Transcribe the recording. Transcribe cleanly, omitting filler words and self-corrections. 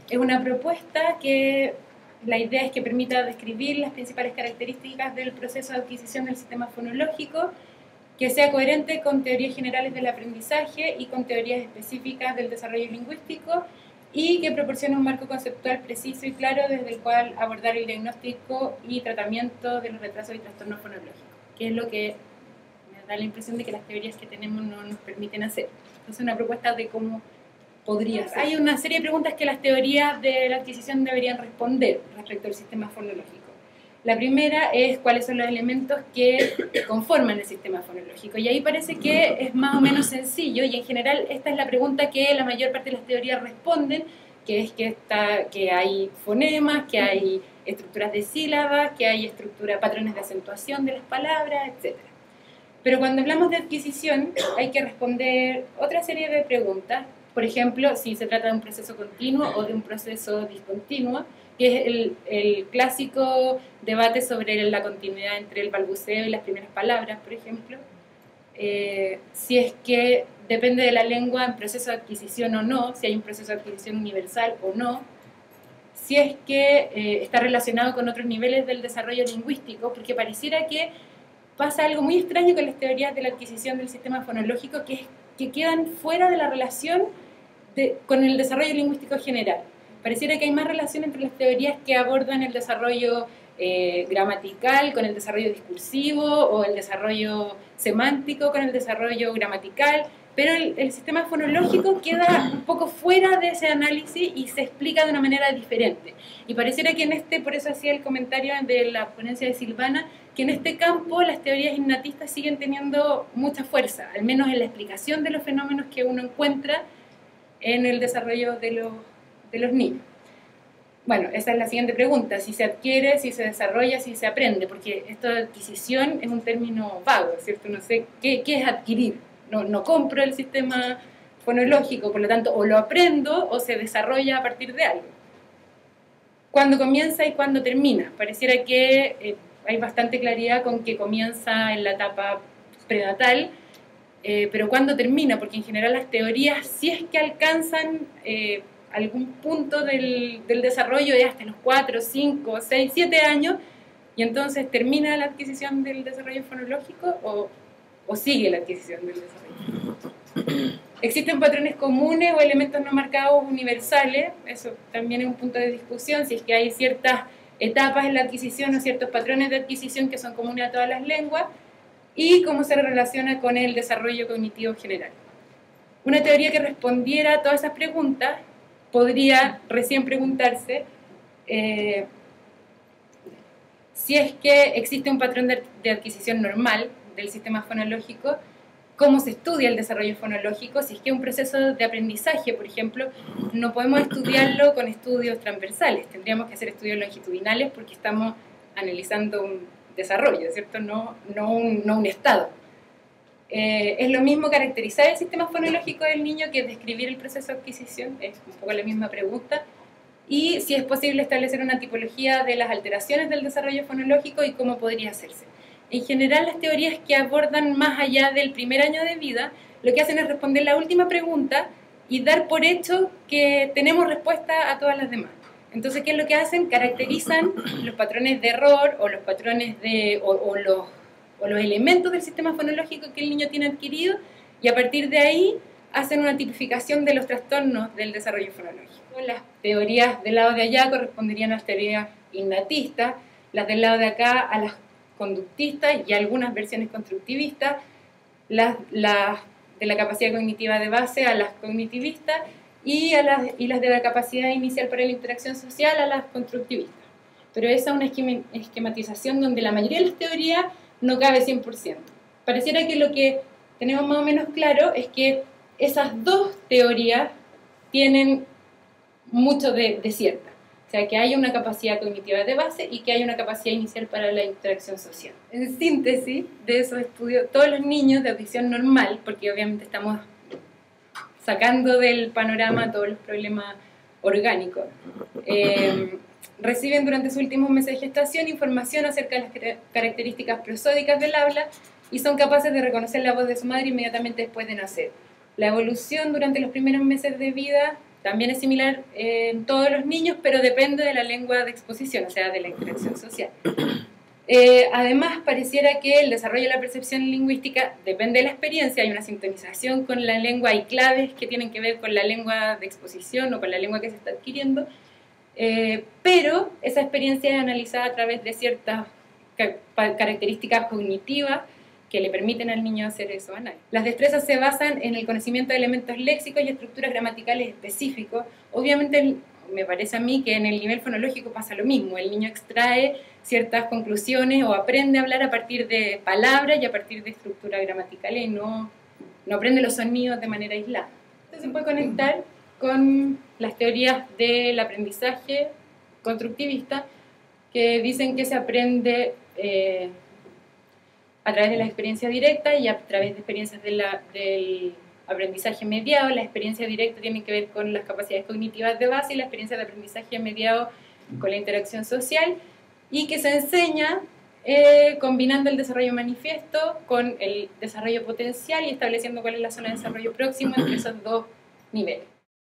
Es una propuesta que la idea es que permita describir las principales características del proceso de adquisición del sistema fonológico, que sea coherente con teorías generales del aprendizaje y con teorías específicas del desarrollo lingüístico, y que proporcione un marco conceptual preciso y claro desde el cual abordar el diagnóstico y tratamiento de los retrasos y trastornos fonológicos, que es lo que me da la impresión de que las teorías que tenemos no nos permiten hacer. Entonces, una propuesta de cómo podría ser. Hay una serie de preguntas que las teorías de la adquisición deberían responder respecto al sistema fonológico. La primera es cuáles son los elementos que conforman el sistema fonológico, y ahí parece que es más o menos sencillo, y en general esta es la pregunta que la mayor parte de las teorías responden, que es que hay fonemas, que hay estructuras de sílabas, que hay patrones de acentuación de las palabras, etc. Pero cuando hablamos de adquisición hay que responder otra serie de preguntas. Por ejemplo, si se trata de un proceso continuo o de un proceso discontinuo, que es el clásico debate sobre la continuidad entre el balbuceo y las primeras palabras, por ejemplo. Si es que depende de la lengua en proceso de adquisición o no, si hay un proceso de adquisición universal o no, si es que está relacionado con otros niveles del desarrollo lingüístico, porque pareciera que pasa algo muy extraño con las teorías de la adquisición del sistema fonológico, que es que quedan fuera de la relación con el desarrollo lingüístico general. Pareciera que hay más relación entre las teorías que abordan el desarrollo gramatical con el desarrollo discursivo, o el desarrollo semántico con el desarrollo gramatical, pero el sistema fonológico queda un poco fuera de ese análisis y se explica de una manera diferente. Y pareciera que por eso hacía el comentario de la ponencia de Silvana, que en este campo las teorías innatistas siguen teniendo mucha fuerza, al menos en la explicación de los fenómenos que uno encuentra en el desarrollo de los niños. Bueno, esa es la siguiente pregunta: si se adquiere, si se desarrolla, si se aprende, porque esto de adquisición es un término vago, ¿cierto? No sé qué es adquirir. No compro el sistema fonológico, por lo tanto, o lo aprendo o se desarrolla a partir de algo. ¿Cuándo comienza y cuándo termina? Pareciera que hay bastante claridad con que comienza en la etapa prenatal, pero ¿cuándo termina? Porque en general las teorías, si es que alcanzan algún punto del desarrollo, es hasta los 4, 5, 6, 7 años, y entonces termina la adquisición del desarrollo fonológico o sigue la adquisición del desarrollo. ¿Existen patrones comunes o elementos no marcados universales? Eso también es un punto de discusión, si es que hay ciertas etapas en la adquisición o ciertos patrones de adquisición que son comunes a todas las lenguas, y cómo se relaciona con el desarrollo cognitivo general. Una teoría que respondiera a todas esas preguntas podría recién preguntarse si es que existe un patrón de adquisición normal del sistema fonológico, cómo se estudia el desarrollo fonológico, si es que un proceso de aprendizaje, por ejemplo, no podemos estudiarlo con estudios transversales, tendríamos que hacer estudios longitudinales porque estamos analizando un desarrollo, ¿cierto? No un estado. Es lo mismo caracterizar el sistema fonológico del niño que describir el proceso de adquisición, es un poco la misma pregunta. Y si es posible establecer una tipología de las alteraciones del desarrollo fonológico y cómo podría hacerse. En general, las teorías que abordan más allá del primer año de vida, lo que hacen es responder la última pregunta y dar por hecho que tenemos respuesta a todas las demás. Entonces, ¿qué es lo que hacen? Caracterizan los patrones de error o los patrones o los elementos del sistema fonológico que el niño tiene adquirido, y a partir de ahí hacen una tipificación de los trastornos del desarrollo fonológico. Las teorías del lado de allá corresponderían a las teorías innatistas, las del lado de acá a las conductistas y algunas versiones constructivistas, las de la capacidad cognitiva de base a las cognitivistas, y las de la capacidad inicial para la interacción social a las constructivistas. Pero esa es una esquematización donde la mayoría de las teorías no cabe 100%. Pareciera que lo que tenemos más o menos claro es que esas dos teorías tienen mucho de cierta. O sea, que hay una capacidad cognitiva de base y que hay una capacidad inicial para la interacción social. En síntesis de esos estudios, todos los niños de audición normal, porque obviamente estamos sacando del panorama todos los problemas orgánicos, reciben durante sus últimos meses de gestación información acerca de las características prosódicas del habla y son capaces de reconocer la voz de su madre inmediatamente después de nacer. La evolución durante los primeros meses de vida también es similar en todos los niños, pero depende de la lengua de exposición, o sea, de la interacción social. Además, pareciera que el desarrollo de la percepción lingüística depende de la experiencia, hay una sintonización con la lengua, hay claves que tienen que ver con la lengua de exposición o con la lengua que se está adquiriendo, pero esa experiencia es analizada a través de ciertas características cognitivas que le permiten al niño hacer eso. Las destrezas se basan en el conocimiento de elementos léxicos y estructuras gramaticales específicos. Obviamente, me parece a mí que en el nivel fonológico pasa lo mismo. El niño extrae ciertas conclusiones o aprende a hablar a partir de palabras y a partir de estructuras gramaticales y no aprende los sonidos de manera aislada. Esto se puede conectar con las teorías del aprendizaje constructivista que dicen que se aprende a través de la experiencia directa y a través de experiencias del aprendizaje mediado. La experiencia directa tiene que ver con las capacidades cognitivas de base y la experiencia de aprendizaje mediado con la interacción social, y que se enseña combinando el desarrollo manifiesto con el desarrollo potencial y estableciendo cuál es la zona de desarrollo próximo entre esos dos niveles.